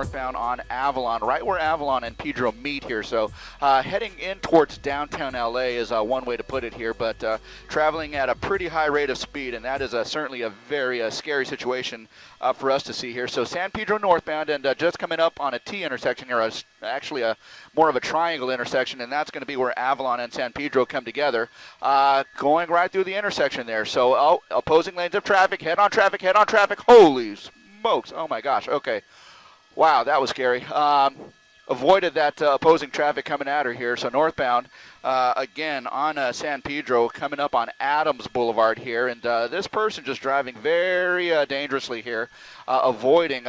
northbound on Avalon, right where Avalon and Pedro meet here. So heading in towards downtown LA is one way to put it here, but traveling at a pretty high rate of speed, and that is certainly a very scary situation for us to see here. So San Pedro northbound, and just coming up on a T intersection here, actually more of a triangle intersection, and that's going to be where Avalon and San Pedro come together, going right through the intersection there. So opposing lanes of traffic, head-on traffic, head-on traffic. Holy smokes. Oh, my gosh. Okay. Wow, that was scary. Avoided that opposing traffic coming at her here. So northbound, again, on San Pedro, coming up on Adams Boulevard here. And this person just driving very dangerously here, avoiding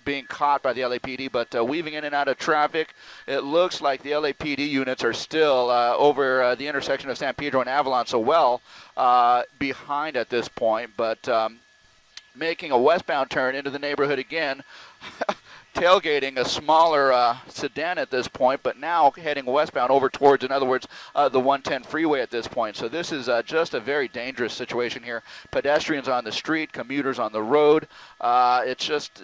being caught by the LAPD, but weaving in and out of traffic. It looks like the LAPD units are still over the intersection of San Pedro and Avalon, so well behind at this point. But making a westbound turn into the neighborhood again. Tailgating a smaller sedan at this point, but now heading westbound over towards, in other words, the 110 freeway at this point. So this is just a very dangerous situation here. Pedestrians on the street, commuters on the road. It's just,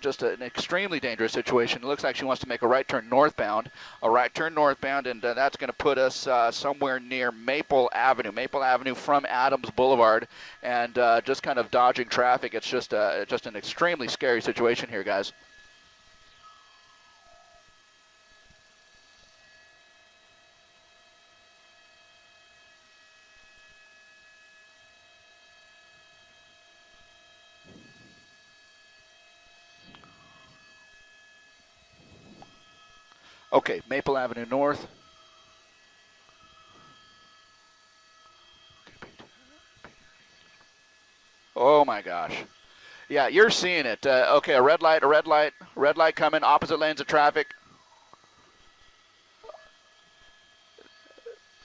just an extremely dangerous situation. It looks like she wants to make a right turn northbound, and that's going to put us somewhere near Maple Avenue from Adams Boulevard, and just kind of dodging traffic. It's just an extremely scary situation here, guys. Okay, Maple Avenue North. Oh my gosh. Yeah, you're seeing it. Okay, a red light coming, opposite lanes of traffic.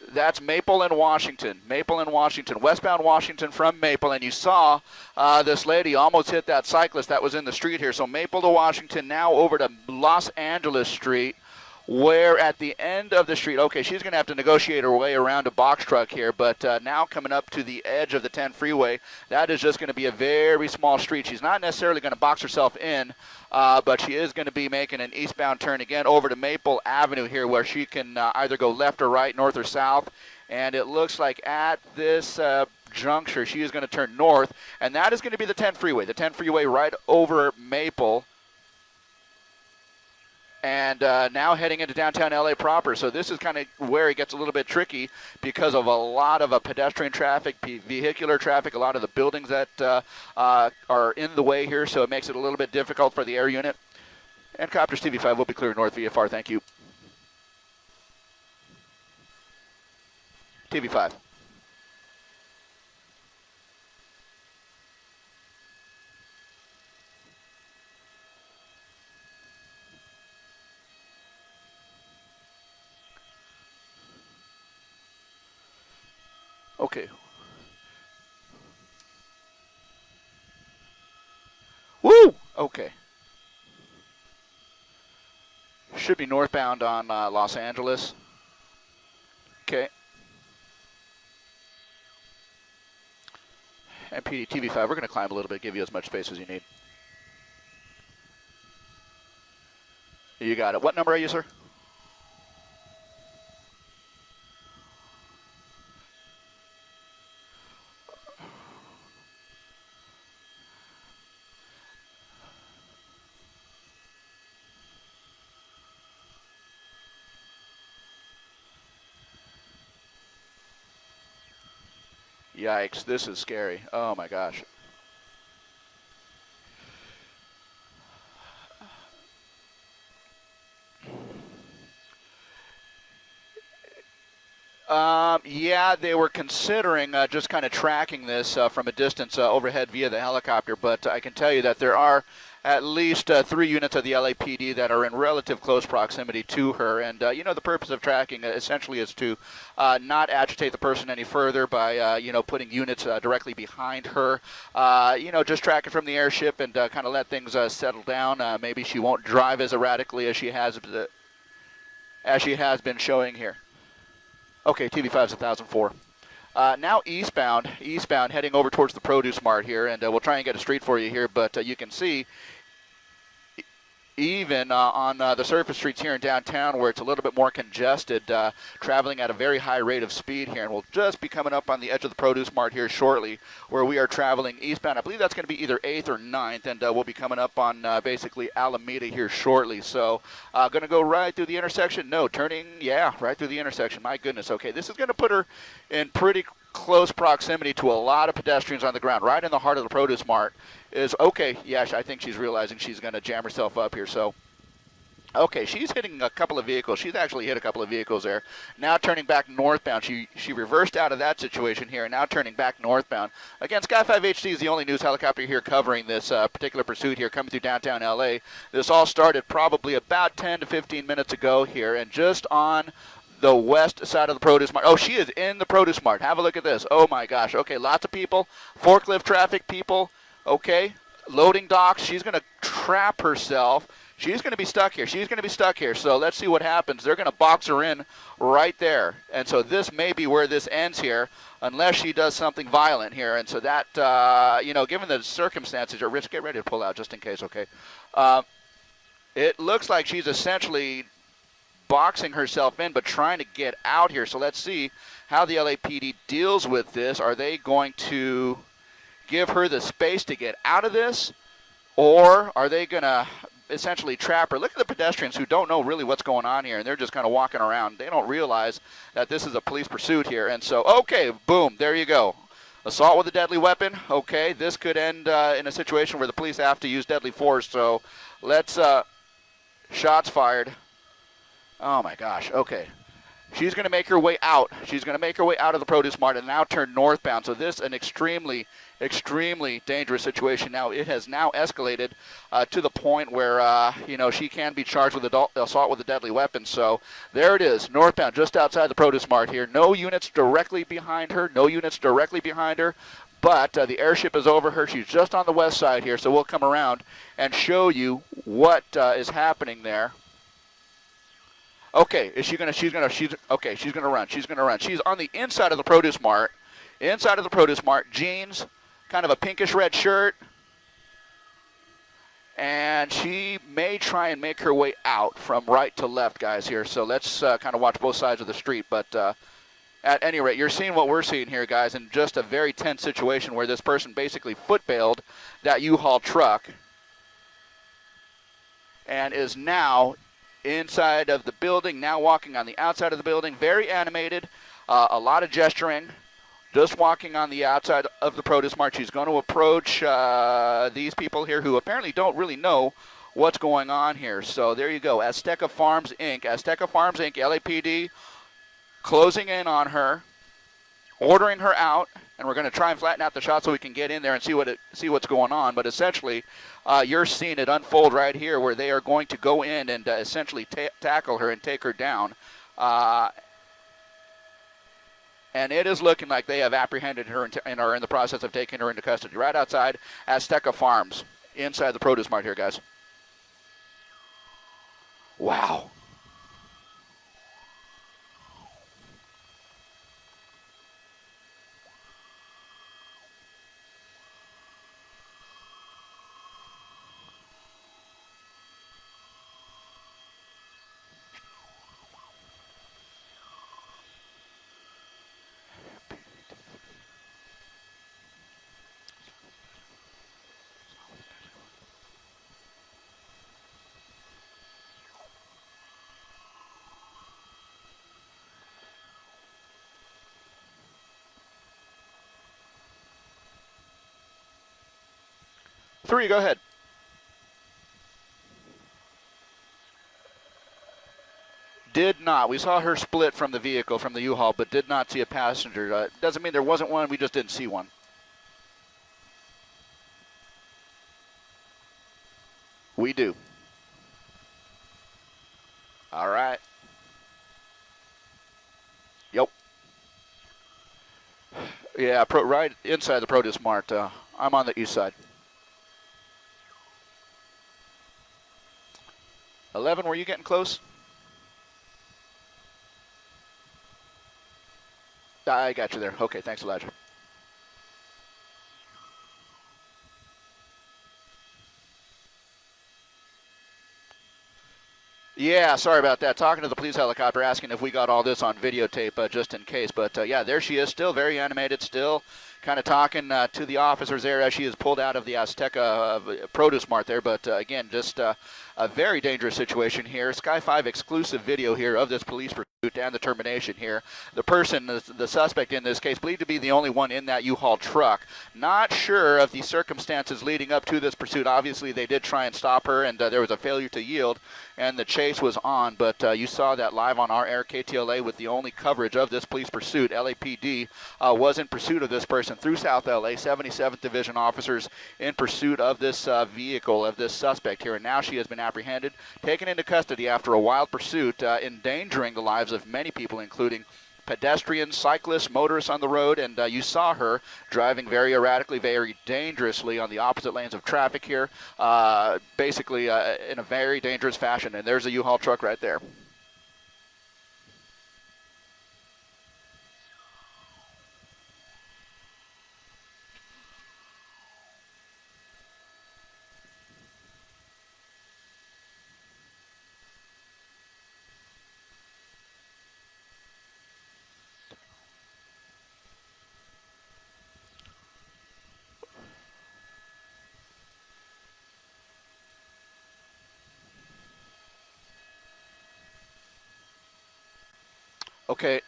That's Maple and Washington, westbound Washington from Maple, and you saw this lady almost hit that cyclist that was in the street here. So Maple to Washington, now over to Los Angeles Street, where at the end of the street, okay, she's going to have to negotiate her way around a box truck here, but now coming up to the edge of the 10 freeway, that is just going to be a very small street. She's not necessarily going to box herself in, but she is going to be making an eastbound turn again over to Maple Avenue here, where she can either go left or right, north or south, and it looks like at this juncture, she is going to turn north, and that is going to be the 10 freeway right over Maple. And now heading into downtown LA proper. So this is kind of where it gets a little bit tricky because of a lot of pedestrian traffic, vehicular traffic, a lot of the buildings that are in the way here. So it makes it a little bit difficult for the air unit. And Copters TV5 will be clear north VFR. Thank you. TV5. Okay. Woo! Okay. Should be northbound on Los Angeles. Okay. And PD TV5, we're going to climb a little bit, give you as much space as you need. You got it. What number are you, sir? Yikes, this is scary. Oh my gosh. Yeah, they were considering just kind of tracking this from a distance overhead via the helicopter, but I can tell you that there are at least 3 units of the LAPD that are in relative close proximity to her. And, the purpose of tracking essentially is to not agitate the person any further by, putting units directly behind her. Just track it from the airship and kind of let things settle down. Maybe she won't drive as erratically as she has been showing here. Okay, TV5's 1004. Now eastbound, heading over towards the Produce Mart here, and we'll try and get a street for you here, but you can see even on the surface streets here in downtown where it's a little bit more congested, traveling at a very high rate of speed here. And we'll just be coming up on the edge of the Produce Mart here shortly where we are traveling eastbound. I believe that's going to be either 8th or 9th, and we'll be coming up on basically Alameda here shortly. So going to go right through the intersection. No, turning, yeah, right through the intersection. My goodness, okay. This is going to put her in pretty close proximity to a lot of pedestrians on the ground, right in the heart of the Produce Mart. Is okay, yeah, I think she's realizing she's going to jam herself up here. So, okay, she's hitting a couple of vehicles. She's actually hit a couple of vehicles there. Now turning back northbound. She reversed out of that situation here and now turning back northbound. Again, Sky 5 HD is the only news helicopter here covering this particular pursuit here coming through downtown LA. This all started probably about 10 to 15 minutes ago here, and just on the west side of the Produce Mart. Oh, she is in the Produce Mart. Have a look at this. Oh my gosh. Okay, lots of people. Forklift traffic, people. Okay, loading docks. She's going to trap herself. She's going to be stuck here. She's going to be stuck here. So let's see what happens. They're going to box her in right there. And so this may be where this ends here, unless she does something violent here. And so that, you know, given the circumstances, or Rich, get ready to pull out just in case, okay? It looks like she's essentially boxing herself in, but trying to get out here. So let's see how the LAPD deals with this. Are they going to give her the space to get out of this, or are they going to essentially trap her? Look at the pedestrians who don't know really what's going on here, and they're just kind of walking around. They don't realize that this is a police pursuit here. And so, okay, boom, there you go. Assault with a deadly weapon. Okay, this could end in a situation where the police have to use deadly force. So let's, shots fired. Oh my gosh, okay. She's going to make her way out. She's going to make her way out of the Produce Mart and now turn northbound. So this is an extremely, extremely dangerous situation. Now it has now escalated to the point where, you know, she can be charged with assault with a deadly weapon. So there it is, northbound, just outside the Produce Mart here. No units directly behind her. No units directly behind her. But the airship is over her. She's just on the west side here. So we'll come around and show you what is happening there. Okay, she's gonna run. She's gonna run. She's on the inside of the Produce Mart. Inside of the Produce Mart, jeans, kind of a pinkish red shirt. And she may try and make her way out from right to left, guys, here. So let's kind of watch both sides of the street. But at any rate, you're seeing what we're seeing here, guys, in just a very tense situation where this person basically foot-bailed that U-Haul truck and is now inside of the building, now walking on the outside of the building, very animated, a lot of gesturing, just walking on the outside of the Produce Mart. She's going to approach these people here who apparently don't really know what's going on here. So there you go, Azteca Farms Inc., LAPD, closing in on her, ordering her out, and we're going to try and flatten out the shot so we can get in there and see what's going on. But essentially, you're seeing it unfold right here where they are going to go in and essentially tackle her and take her down. And it is looking like they have apprehended her and are in the process of taking her into custody. Right outside Azteca Farms, inside the Produce Mart here, guys. Wow. Three, go ahead. Did not. We saw her split from the vehicle, from the U-Haul, but did not see a passenger. Doesn't mean there wasn't one. We just didn't see one. We do. All right. Yep. Yeah, right inside the Produce Mart. I'm on the east side. 11, were you getting close? I got you there. Okay, thanks, Elijah. Yeah, sorry about that. Talking to the police helicopter, asking if we got all this on videotape just in case. But yeah, there she is, still very animated, still kind of talking to the officers there as she is pulled out of the Azteca produce mart there. But again, just a very dangerous situation here. Sky 5 exclusive video here of this police pursuit and the termination here. The person, the suspect in this case, believed to be the only one in that U-Haul truck. Not sure of the circumstances leading up to this pursuit. Obviously, they did try and stop her, and there was a failure to yield, and the chase was on. But you saw that live on our air, KTLA, with the only coverage of this police pursuit. LAPD was in pursuit of this person through South LA. 77th Division officers in pursuit of this vehicle, of this suspect here. And now she has been apprehended, taken into custody after a wild pursuit, endangering the lives of many people, including pedestrians, cyclists, motorists on the road. And you saw her driving very erratically, very dangerously on the opposite lanes of traffic here, basically in a very dangerous fashion. And there's a U-Haul truck right there. Okay.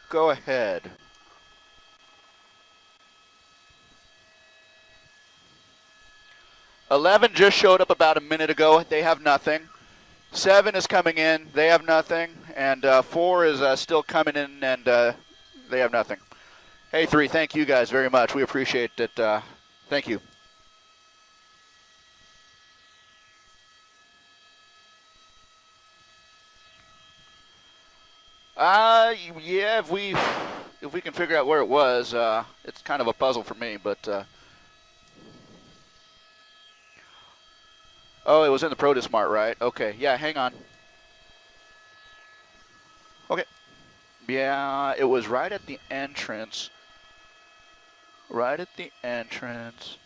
Go ahead. 11 just showed up about a minute ago. They have nothing. 7 is coming in. They have nothing. And 4 is still coming in, and they have nothing. Hey, 3, thank you guys very much. We appreciate it. Thank you. Yeah, if we can figure out where it was, it's kind of a puzzle for me, but oh, it was in the produce mart, right? Okay, yeah, hang on. Okay. Yeah, it was right at the entrance. Right at the entrance.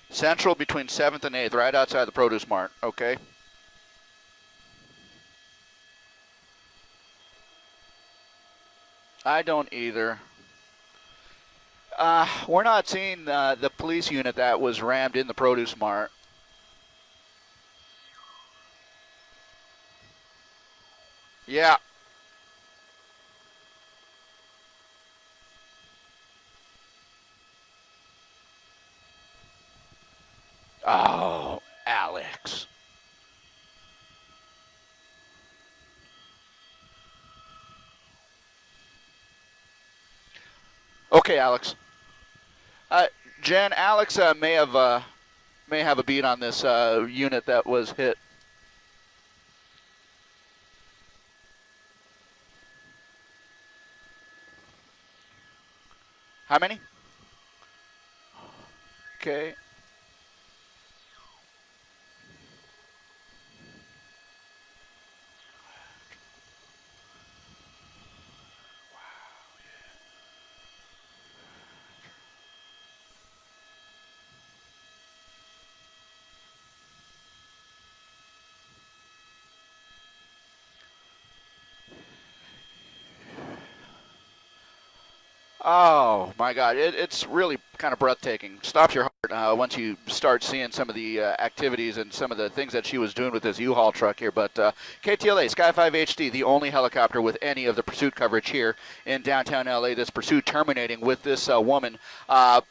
Central between 7th and 8th, right outside the produce mart, okay? I don't either. We're not seeing the police unit that was rammed in the produce mart. Yeah. Oh, Alex. Okay, Alex. Jen, Alex may have a beat on this unit that was hit. How many? Okay. Oh my God, it's really kind of breathtaking. Stops your heart once you start seeing some of the activities and some of the things that she was doing with this U-Haul truck here. But KTLA, Sky 5 HD, the only helicopter with any of the pursuit coverage here in downtown LA. This pursuit terminating with this woman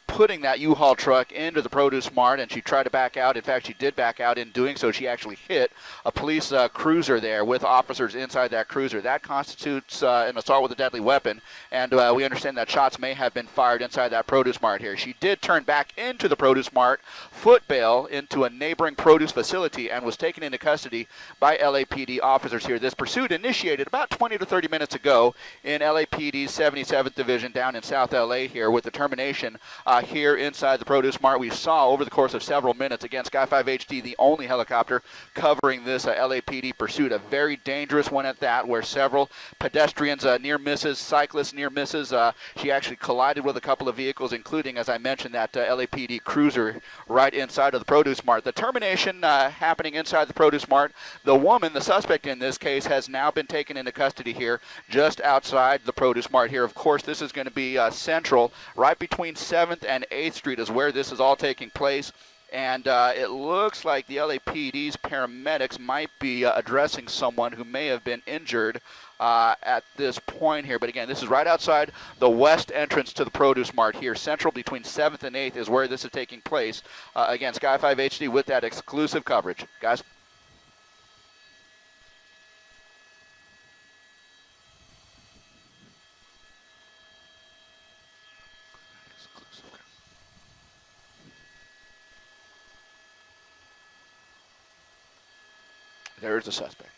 putting that U-Haul truck into the produce mart, and she tried to back out. In fact, she did back out. In doing so, she actually hit a police cruiser there with officers inside that cruiser. That constitutes an assault with a deadly weapon, and we understand that shots may have been fired inside that produce mart here. She did turn back into the produce mart, foot bail into a neighboring produce facility, and was taken into custody by LAPD officers here. This pursuit initiated about 20 to 30 minutes ago in LAPD's 77th Division down in South LA here, with the termination here inside the produce mart. We saw over the course of several minutes, again, Sky 5 HD, the only helicopter covering this LAPD pursuit, a very dangerous one at that, where several pedestrians near misses, cyclists near misses. She actually collided with a couple of vehicles, including, as I mentioned, that LAPD cruiser right inside of the produce mart. The termination happening inside the produce mart. The woman, the suspect in this case, has now been taken into custody here just outside the produce mart here. Of course, this is going to be central, right between 7th and 8th Street is where this is all taking place. And it looks like the LAPD's paramedics might be addressing someone who may have been injured at this point here. But again, this is right outside the west entrance to the produce mart here. Central between 7th and 8th is where this is taking place. Again, Sky 5 HD with that exclusive coverage. Guys? There's the suspect.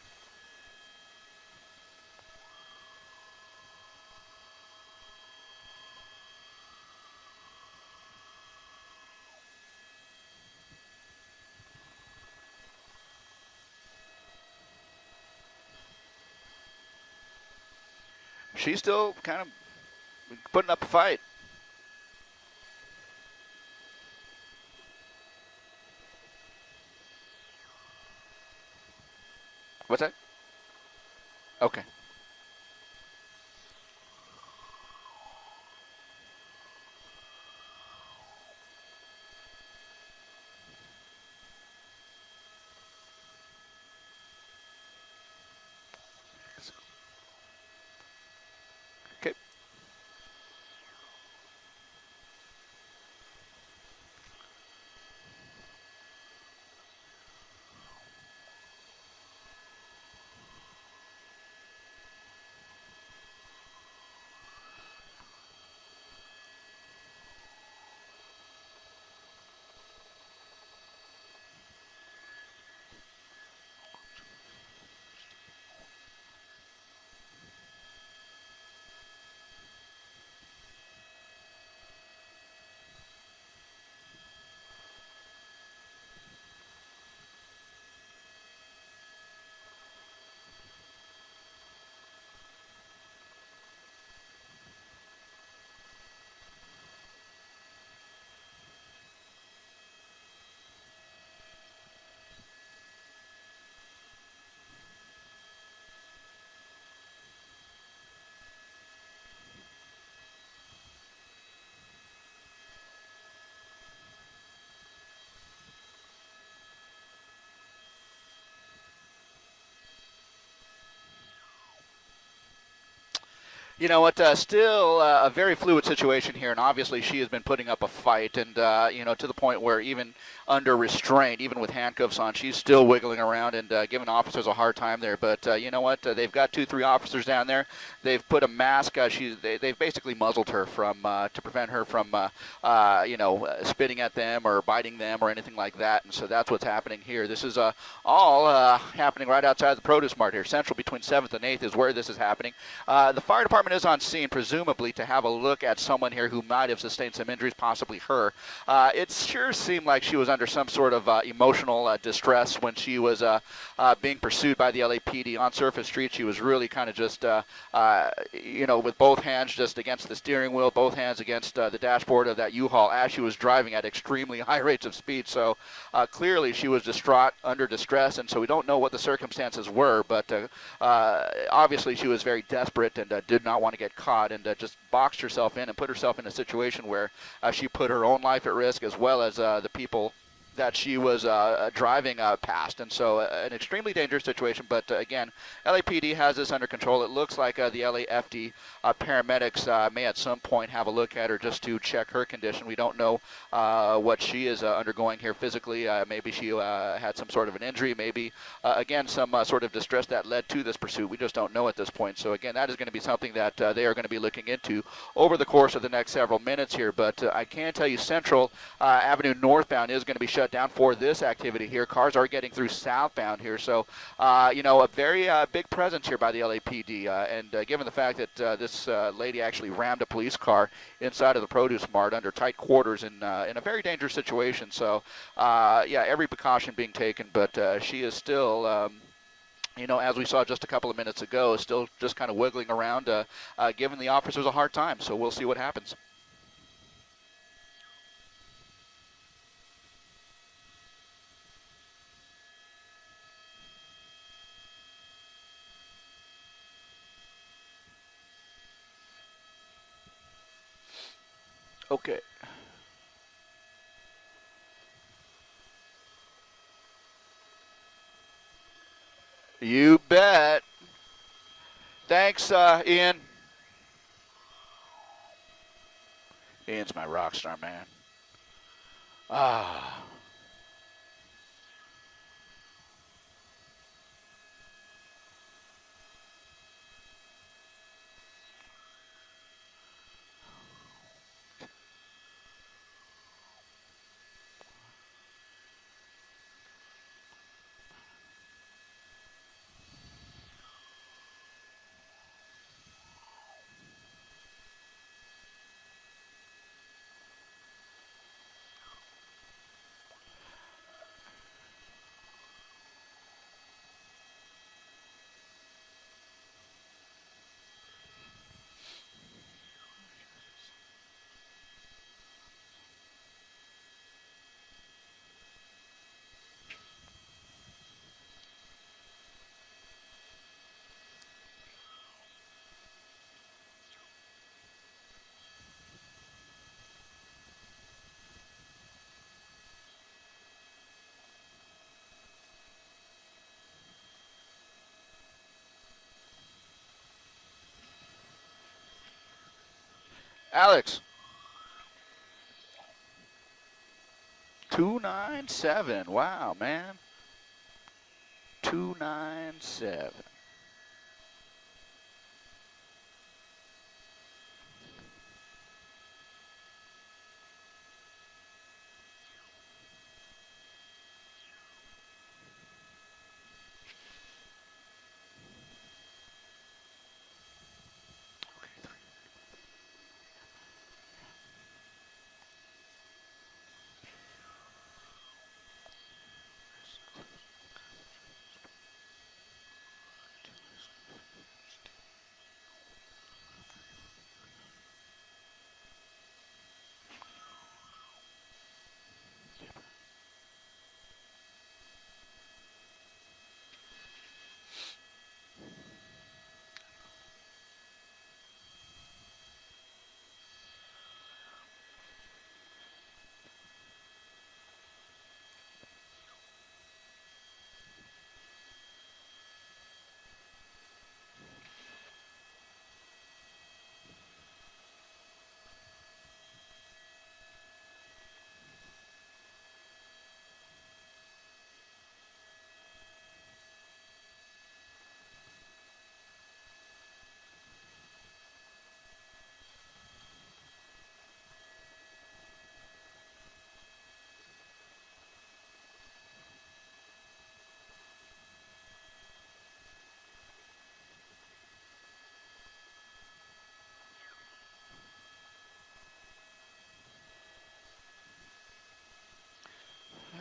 She's still kind of putting up a fight. What's that? Okay. Okay. You know what? Still a very fluid situation here, and obviously she has been putting up a fight, and you know, to the point where even under restraint, even with handcuffs on, she's still wiggling around and giving officers a hard time there. But you know what? They've got 2-3 officers down there. They've put a mask. They've basically muzzled her from to prevent her from you know, spitting at them or biting them or anything like that. And so that's what's happening here. This is all happening right outside the produce mart here. Central between 7th and 8th is where this is happening. The fire department is on scene, presumably to have a look at someone here who might have sustained some injuries, possibly her. It sure seemed like she was under some sort of emotional distress when she was being pursued by the LAPD on Surface Street. She was really kind of just, you know, with both hands just against the steering wheel, both hands against the dashboard of that U-Haul as she was driving at extremely high rates of speed. So clearly she was distraught, under distress, and so we don't know what the circumstances were, but obviously she was very desperate and did not not want to get caught, and just boxed herself in and put herself in a situation where she put her own life at risk as well as the people that she was driving past. And so an extremely dangerous situation. But again, LAPD has this under control. It looks like the LAFD paramedics may at some point have a look at her just to check her condition. We don't know what she is undergoing here physically. Maybe she had some sort of an injury, maybe again some sort of distress that led to this pursuit. We just don't know at this point. So again, that is going to be something that they are going to be looking into over the course of the next several minutes here. But I can tell you Central Avenue northbound is going to be shut down for this activity here. Cars are getting through southbound here. So a very big presence here by the LAPD. And given the fact that this lady actually rammed a police car inside of the produce mart under tight quarters in a very dangerous situation. So, every precaution being taken, but she is still, as we saw just a couple of minutes ago, still just kind of wiggling around, giving the officers a hard time. So we'll see what happens. Okay. You bet. Thanks, Ian. Ian's my rock star, man. Ah. Alex. 297. Wow, man. 297.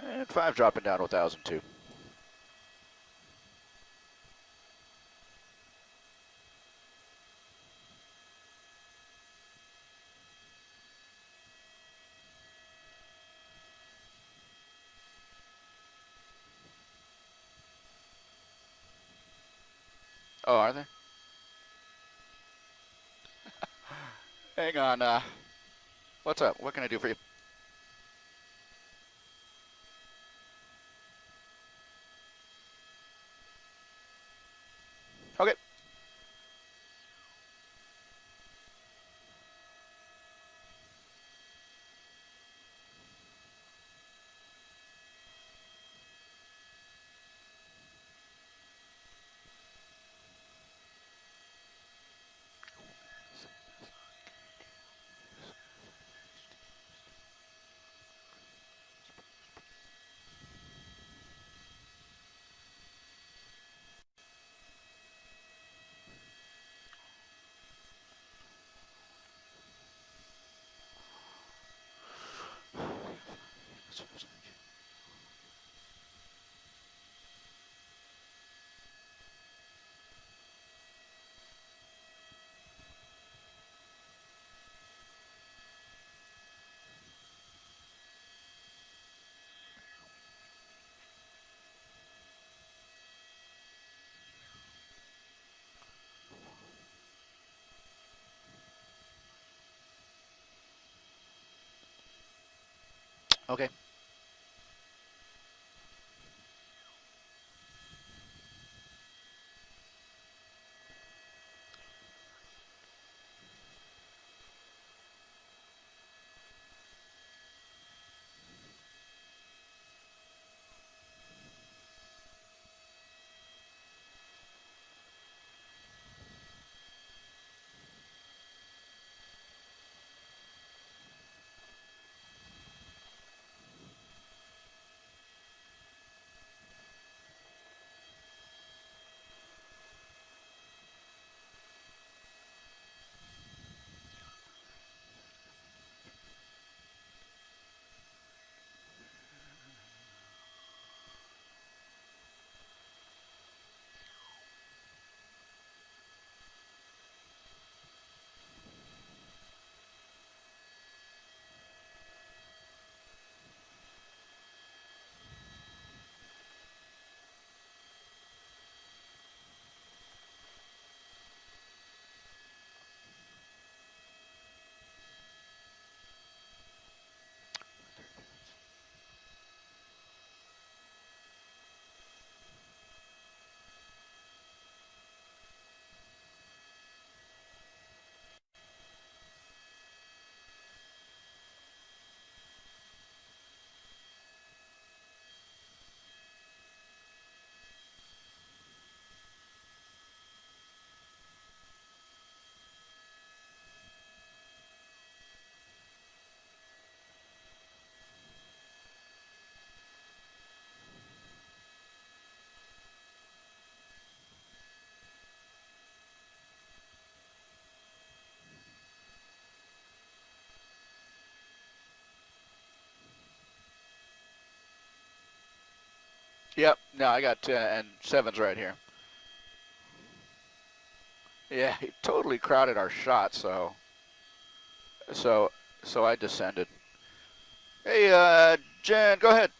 And 5 dropping down to 1,002. Oh, are they? Hang on. What's up? What can I do for you? Okay. Okay. Yep. No, I got 10 and 7s right here. Yeah, he totally crowded our shot, so so I descended. Hey, Jen, go ahead.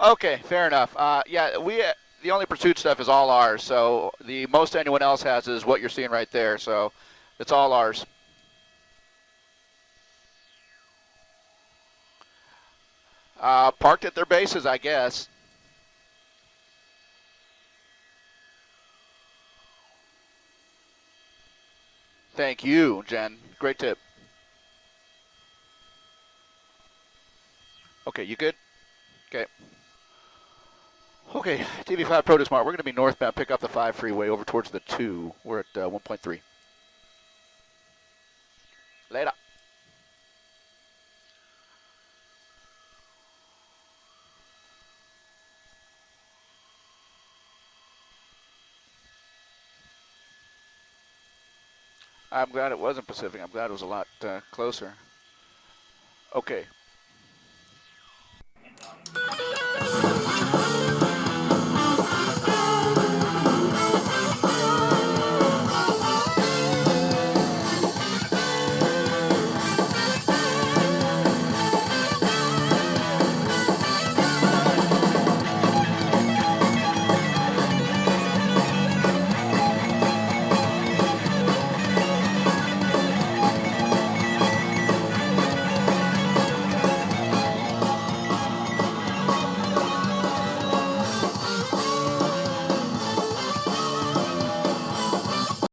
Okay, fair enough. Yeah, the only pursuit stuff is all ours. So the most anyone else has is what you're seeing right there. So it's all ours. Parked at their bases, I guess. Thank you, Jen. Great tip. Okay, you good? Okay. Okay, TV5 Produce Mart. We're going to be northbound. Pick up the 5 freeway over towards the 2. We're at 1.3. Later. I'm glad it wasn't Pacific. I'm glad it was a lot closer. Okay.